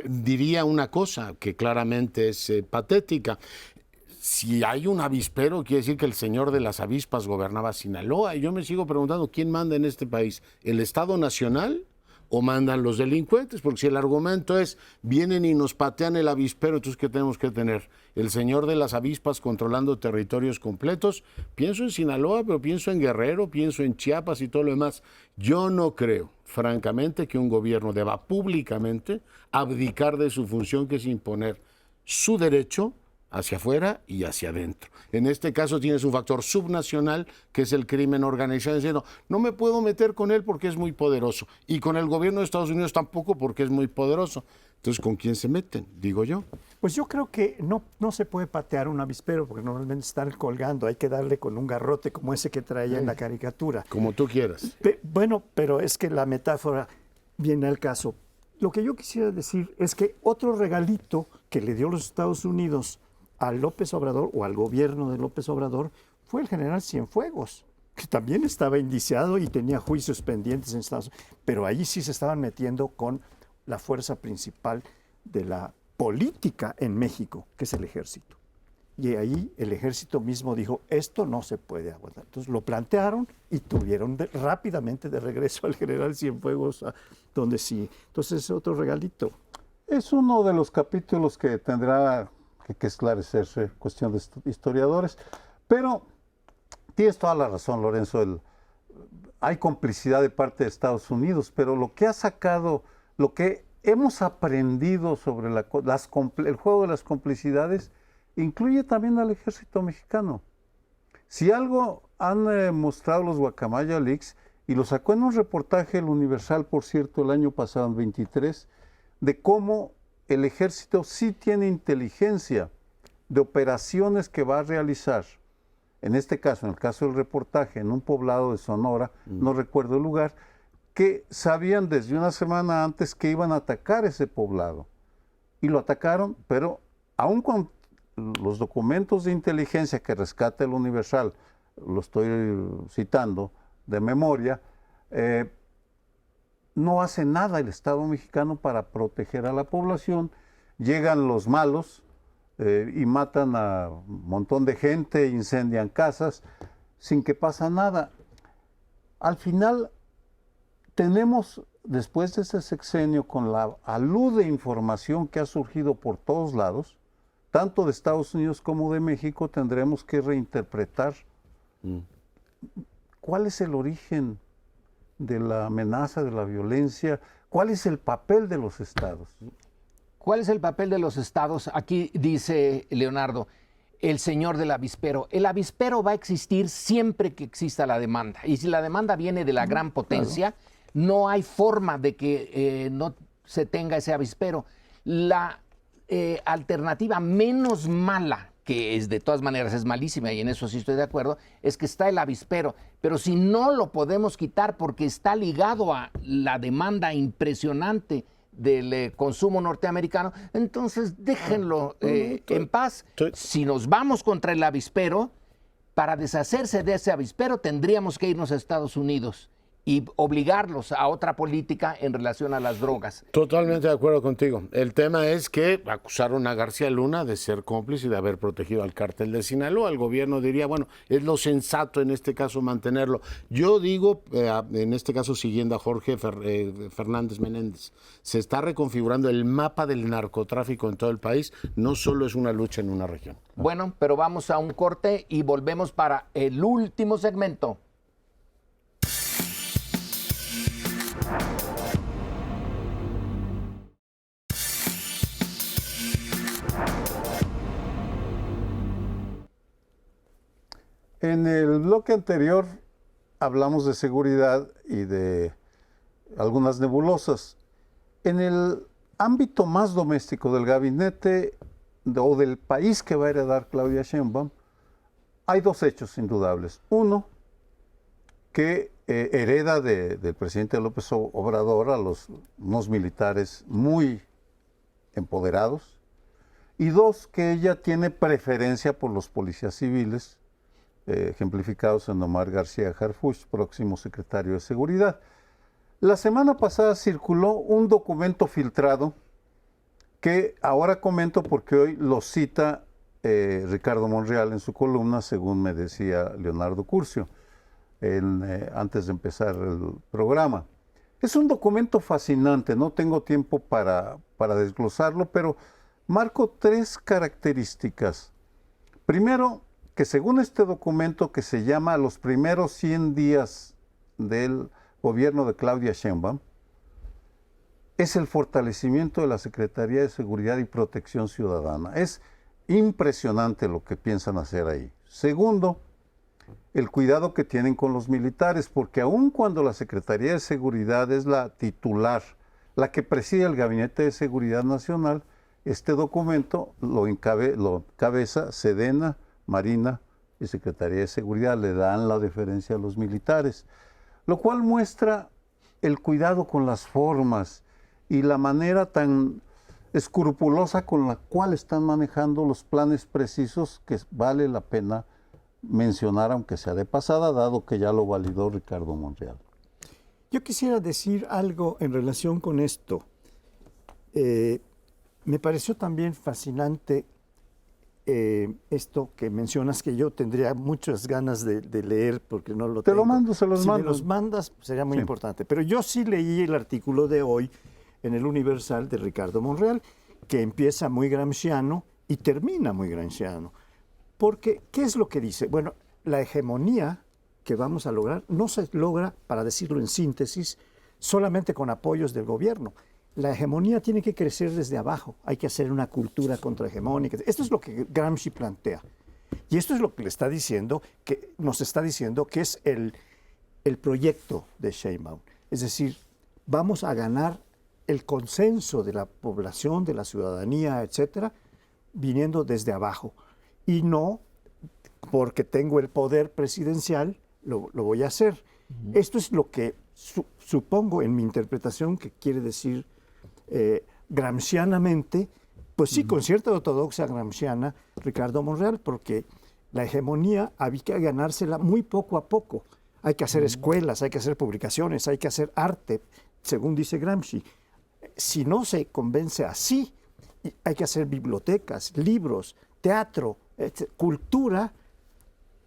Speaker 4: Diría una cosa que claramente es patética. Si hay un avispero, quiere decir que el señor de las avispas gobernaba Sinaloa. Y yo me sigo preguntando, ¿quién manda en este país? ¿El Estado Nacional o mandan los delincuentes? Porque si el argumento es, vienen y nos patean el avispero, entonces ¿qué tenemos que tener? El señor de las avispas controlando territorios completos. Pienso en Sinaloa, pero pienso en Guerrero, pienso en Chiapas y todo lo demás. Yo no creo, francamente, que un gobierno deba públicamente abdicar de su función, que es imponer su derecho hacia afuera y hacia adentro. En este caso tienes un factor subnacional que es el crimen organizado, diciendo, no me puedo meter con él porque es muy poderoso, y con el gobierno de Estados Unidos tampoco porque es muy poderoso. Entonces, ¿con quién se meten? Digo yo.
Speaker 1: Pues yo creo que no se puede patear un avispero porque normalmente están colgando, hay que darle con un garrote como ese que traía en la caricatura.
Speaker 4: Como tú quieras.
Speaker 1: Bueno, pero es que la metáfora viene al caso. Lo que yo quisiera decir es que otro regalito que le dio los Estados Unidos a López Obrador o al gobierno de López Obrador fue el general Cienfuegos, que también estaba indiciado y tenía juicios pendientes en Estados Unidos, pero ahí sí se estaban metiendo con la fuerza principal de la política en México, que es el ejército. Y ahí el ejército mismo dijo, esto no se puede aguantar. Entonces lo plantearon y tuvieron rápidamente de regreso al general Cienfuegos, donde sí. Entonces otro regalito.
Speaker 2: Es uno de los capítulos que tendrá que esclarecerse, cuestión de historiadores, pero tienes toda la razón, Lorenzo, hay complicidad de parte de Estados Unidos, pero lo que ha sacado, lo que hemos aprendido sobre el juego de las complicidades, incluye también al ejército mexicano. Si algo han mostrado los Guacamaya Leaks, y lo sacó en un reportaje el Universal, por cierto, el año pasado, en 23, de cómo el ejército sí tiene inteligencia de operaciones que va a realizar, en este caso, en el caso del reportaje, en un poblado de Sonora, no recuerdo el lugar, que sabían desde una semana antes que iban a atacar ese poblado. Y lo atacaron, pero aún con los documentos de inteligencia que rescata el Universal, lo estoy citando de memoria, no hace nada el Estado mexicano para proteger a la población. Llegan los malos y matan a un montón de gente, incendian casas, sin que pasa nada. Al final tenemos, después de ese sexenio, con la alud de información que ha surgido por todos lados, tanto de Estados Unidos como de México, tendremos que reinterpretar cuál es el origen de la amenaza, de la violencia, cuál es el papel de los estados.
Speaker 3: ¿Cuál es el papel de los estados? Aquí dice Leonardo, el señor del avispero. El avispero va a existir siempre que exista la demanda. Y si la demanda viene de la gran potencia, no hay forma de que no se tenga ese avispero. La alternativa menos mala, que es de todas maneras es malísima y en eso sí estoy de acuerdo, es que está el avispero. Pero si no lo podemos quitar porque está ligado a la demanda impresionante del consumo norteamericano, entonces déjenlo en paz. Si nos vamos contra el avispero, para deshacerse de ese avispero tendríamos que irnos a Estados Unidos y obligarlos a otra política en relación a las drogas.
Speaker 4: Totalmente de acuerdo contigo. El tema es que acusaron a García Luna de ser cómplice y de haber protegido al cártel de Sinaloa. El gobierno diría, bueno, es lo sensato en este caso mantenerlo. Yo digo, en este caso siguiendo a Jorge Fernández Menéndez, se está reconfigurando el mapa del narcotráfico en todo el país. No solo es una lucha en una región.
Speaker 3: Bueno, pero vamos a un corte y volvemos para el último segmento.
Speaker 2: En el bloque anterior hablamos de seguridad y de algunas nebulosas. En el ámbito más doméstico del gabinete o del país que va a heredar Claudia Sheinbaum, hay dos hechos indudables. Uno, que hereda del presidente López Obrador a unos militares muy empoderados. Y dos, que ella tiene preferencia por los policías civiles, ejemplificados en Omar García Harfuch, próximo secretario de Seguridad. La semana pasada circuló un documento filtrado que ahora comento porque hoy lo cita Ricardo Monreal en su columna, según me decía Leonardo Curcio, antes de empezar el programa. Es un documento fascinante, no tengo tiempo para desglosarlo, pero marco tres características. Primero, que según este documento que se llama Los primeros 100 días del gobierno de Claudia Sheinbaum, es el fortalecimiento de la Secretaría de Seguridad y Protección Ciudadana. Es impresionante lo que piensan hacer ahí. Segundo, el cuidado que tienen con los militares, porque aun cuando la Secretaría de Seguridad es la titular, la que preside el Gabinete de Seguridad Nacional, este documento lo encabeza Sedena, Marina y Secretaría de Seguridad, le dan la deferencia a los militares, lo cual muestra el cuidado con las formas y la manera tan escrupulosa con la cual están manejando los planes precisos que vale la pena mencionar, aunque sea de pasada, dado que ya lo validó Ricardo Monreal.
Speaker 1: Yo quisiera decir algo en relación con esto. Me pareció también fascinante esto que mencionas, que yo tendría muchas ganas de leer porque no lo tengo.
Speaker 2: Te lo mando, se los mando.
Speaker 1: Si me los mandas, sería muy
Speaker 2: Sí.
Speaker 1: importante. Pero yo sí leí el artículo de hoy en el Universal de Ricardo Monreal, que empieza muy gramsciano y termina muy gramsciano. Porque, ¿qué es lo que dice? Bueno, la hegemonía que vamos a lograr no se logra, para decirlo en síntesis, solamente con apoyos del gobierno. La hegemonía tiene que crecer desde abajo. Hay que hacer una cultura contrahegemónica. Esto es lo que Gramsci plantea. Y esto es lo que le está diciendo, que nos está diciendo que es el proyecto de Sheinbaum. Es decir, vamos a ganar el consenso de la población, de la ciudadanía, etcétera, viniendo desde abajo. Y no porque tengo el poder presidencial, lo voy a hacer. Esto es lo que supongo en mi interpretación que quiere decir gramscianamente, pues sí, con cierta ortodoxia gramsciana, Ricardo Monreal, porque la hegemonía había que ganársela muy poco a poco. Hay que hacer escuelas, hay que hacer publicaciones, hay que hacer arte, según dice Gramsci. Si no se convence así, hay que hacer bibliotecas, libros, teatro, cultura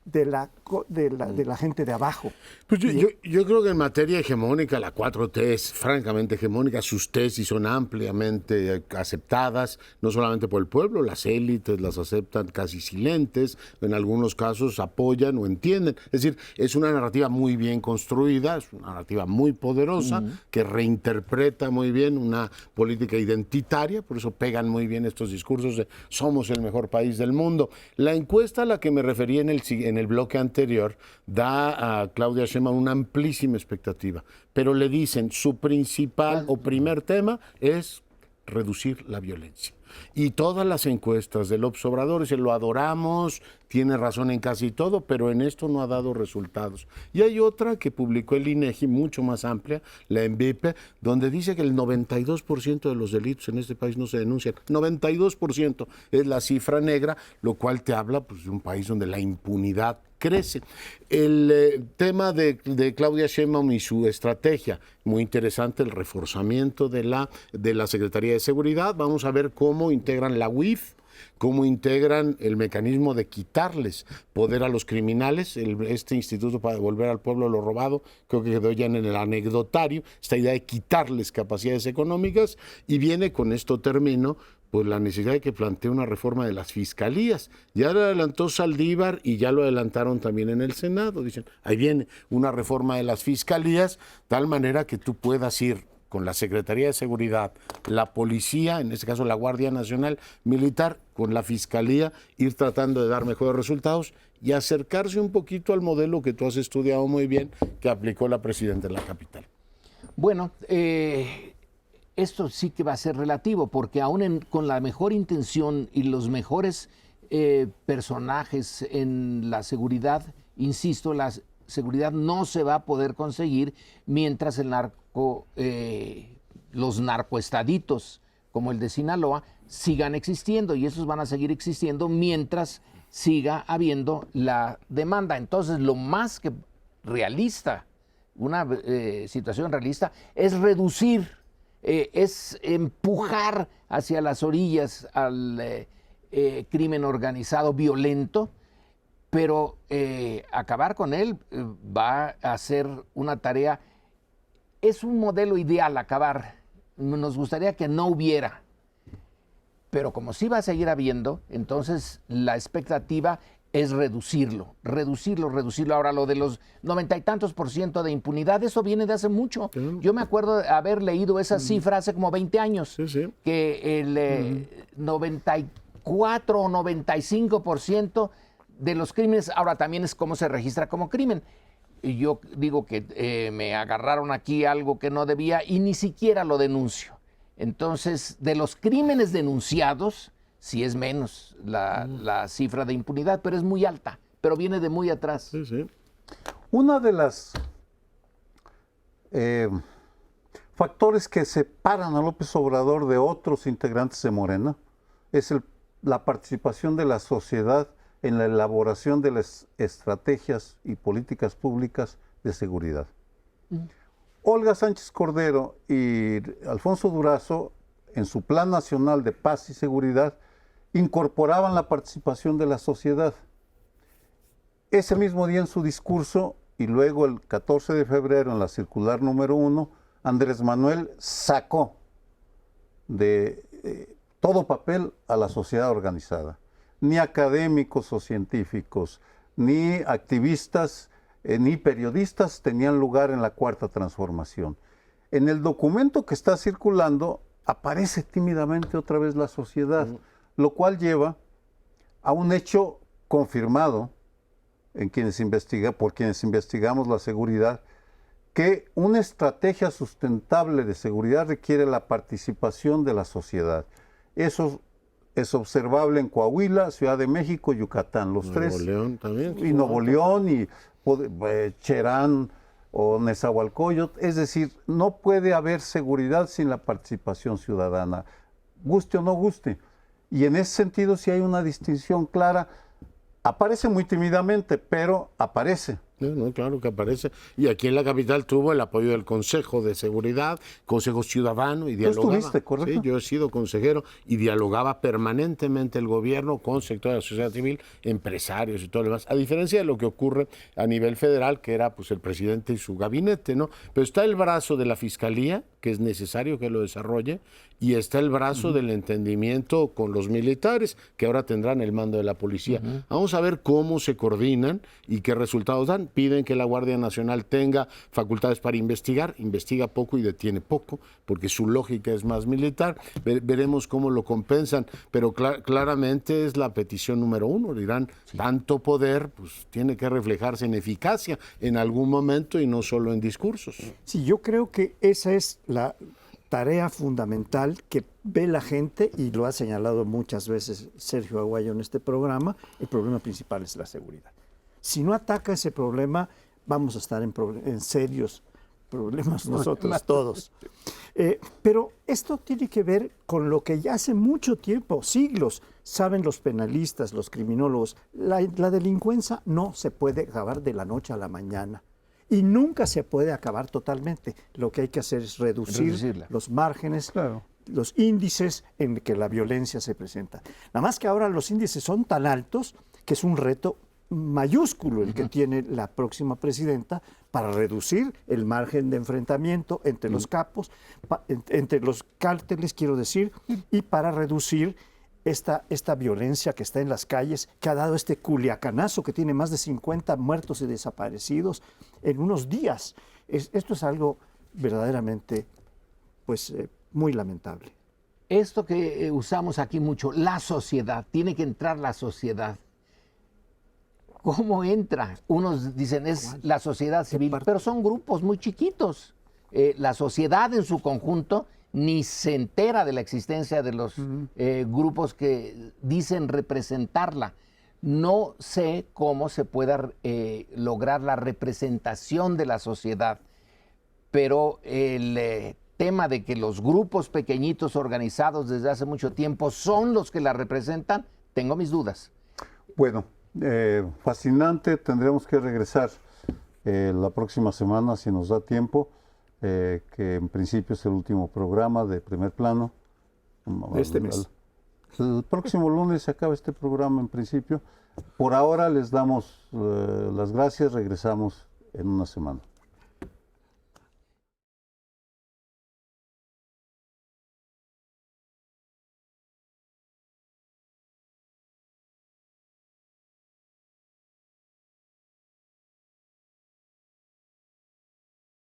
Speaker 1: de la gente de abajo.
Speaker 4: Pues yo creo que en materia hegemónica la 4T es francamente hegemónica, sus tesis son ampliamente aceptadas, no solamente por el pueblo, las élites las aceptan casi silentes, en algunos casos apoyan o entienden. Es decir, es una narrativa muy bien construida, es una narrativa muy poderosa, que reinterpreta muy bien una política identitaria, por eso pegan muy bien estos discursos de somos el mejor país del mundo. La encuesta a la que me referí en el bloque anterior da a Claudia Sheinbaum una amplísima expectativa, pero le dicen su principal o primer tema es reducir la violencia. Y todas las encuestas del López Obrador dicen, lo adoramos, tiene razón en casi todo, pero en esto no ha dado resultados. Y hay otra que publicó el INEGI, mucho más amplia, la ENVIPE, donde dice que el 92% de los delitos en este país no se denuncian. 92% es la cifra negra, lo cual te habla pues, de un país donde la impunidad crece. El tema de Claudia Sheinbaum y su estrategia, muy interesante, el reforzamiento de la Secretaría de Seguridad. Vamos a ver cómo integran la UIF, cómo integran el mecanismo de quitarles poder a los criminales, este instituto para devolver al pueblo lo robado, creo que quedó ya en el anecdotario, esta idea de quitarles capacidades económicas, y viene, con esto termino, pues la necesidad de que plantee una reforma de las fiscalías. Ya lo adelantó Saldívar y ya lo adelantaron también en el Senado. Dicen, ahí viene una reforma de las fiscalías, tal manera que tú puedas ir con la Secretaría de Seguridad, la Policía, en este caso la Guardia Nacional Militar, con la Fiscalía, ir tratando de dar mejores resultados y acercarse un poquito al modelo que tú has estudiado muy bien, que aplicó la presidenta de la capital.
Speaker 3: Bueno, esto sí que va a ser relativo, porque aún con la mejor intención y los mejores personajes en la seguridad, insisto, la seguridad no se va a poder conseguir mientras los narcoestaditos como el de Sinaloa sigan existiendo, y esos van a seguir existiendo mientras siga habiendo la demanda. Entonces, lo más que realista, una situación realista, es reducir, es empujar hacia las orillas al crimen organizado violento, pero acabar con él va a ser una tarea. Es un modelo ideal acabar. Nos gustaría que no hubiera, pero como sí va a seguir habiendo, entonces la expectativa es reducirlo. Ahora, lo de los 90 y tantos % de impunidad, eso viene de hace mucho. Yo me acuerdo de haber leído esa cifra hace como 20 años, que el 94 o 95% de los crímenes, ahora también es cómo se registra como crimen. Y yo digo que me agarraron aquí algo que no debía y ni siquiera lo denuncio. Entonces, de los crímenes denunciados, sí es menos la cifra de impunidad, pero es muy alta, pero viene de muy atrás.
Speaker 2: Una de las factores que separan a López Obrador de otros integrantes de Morena es la participación de la sociedad en la elaboración de las estrategias y políticas públicas de seguridad. Olga Sánchez Cordero y Alfonso Durazo, en su Plan Nacional de Paz y Seguridad, incorporaban la participación de la sociedad. Ese mismo día en su discurso, y luego el 14 de febrero en la circular número 1, Andrés Manuel sacó de todo papel a la sociedad organizada. Ni académicos o científicos, ni activistas, ni periodistas tenían lugar en la Cuarta Transformación. En el documento que está circulando aparece tímidamente otra vez la sociedad, lo cual lleva a un hecho confirmado por quienes investigamos la seguridad, que una estrategia sustentable de seguridad requiere la participación de la sociedad. Eso es observable en Coahuila, Ciudad de México, Yucatán, los tres.
Speaker 4: Nuevo León también.
Speaker 2: Y Nuevo León, y Cherán o Nezahualcóyotl. Es decir, no puede haber seguridad sin la participación ciudadana, guste o no guste. Y en ese sentido sí hay una distinción clara. Aparece muy tímidamente, pero aparece.
Speaker 4: No, claro que aparece. Y aquí en la capital tuvo el apoyo del Consejo de Seguridad, Consejo Ciudadano, y dialogaba.
Speaker 2: ¿Tú estuviste, correcto?
Speaker 4: Sí, yo he sido consejero y dialogaba permanentemente el gobierno con sectores de la sociedad civil, empresarios y todo lo demás. A diferencia de lo que ocurre a nivel federal, que era pues el presidente y su gabinete, ¿no? Pero está el brazo de la Fiscalía, que es necesario que lo desarrolle, y está el brazo del entendimiento con los militares, que ahora tendrán el mando de la policía. Vamos a ver cómo se coordinan y qué resultados dan. Piden que la Guardia Nacional tenga facultades para investigar, investiga poco y detiene poco, porque su lógica es más militar. Veremos cómo lo compensan, pero claramente es la petición número 1. Dirán, tanto poder, pues tiene que reflejarse en eficacia en algún momento y no solo en discursos.
Speaker 1: Sí, yo creo que esa es la tarea fundamental que ve la gente, y lo ha señalado muchas veces Sergio Aguayo en este programa. El problema principal es la seguridad. Si no ataca ese problema, vamos a estar en serios problemas nosotros todos. Pero esto tiene que ver con lo que ya hace mucho tiempo, siglos, saben los penalistas, los criminólogos. La delincuencia no se puede acabar de la noche a la mañana y nunca se puede acabar totalmente. Lo que hay que hacer es reducir los márgenes,
Speaker 2: Claro.
Speaker 1: los índices en que la violencia se presenta. Nada más que ahora los índices son tan altos que es un reto mayúsculo el que tiene la próxima presidenta para reducir el margen de enfrentamiento entre los capos, entre los cárteles, quiero decir, y para reducir esta violencia que está en las calles, que ha dado este culiacanazo que tiene más de 50 muertos y desaparecidos en unos días. Esto es algo verdaderamente, pues, muy lamentable.
Speaker 3: Esto que usamos aquí mucho, la sociedad, tiene que entrar la sociedad. ¿Cómo entra? Unos dicen es la sociedad civil, pero son grupos muy chiquitos. La sociedad en su conjunto ni se entera de la existencia de los grupos que dicen representarla. No sé cómo se pueda lograr la representación de la sociedad, pero el tema de que los grupos pequeñitos organizados desde hace mucho tiempo son los que la representan, tengo mis dudas.
Speaker 2: Bueno, fascinante, tendremos que regresar la próxima semana si nos da tiempo, que en principio es el último programa de Primer Plano.
Speaker 1: De este mes.
Speaker 2: El próximo lunes se acaba este programa en principio. Por ahora les damos las gracias, regresamos en una semana.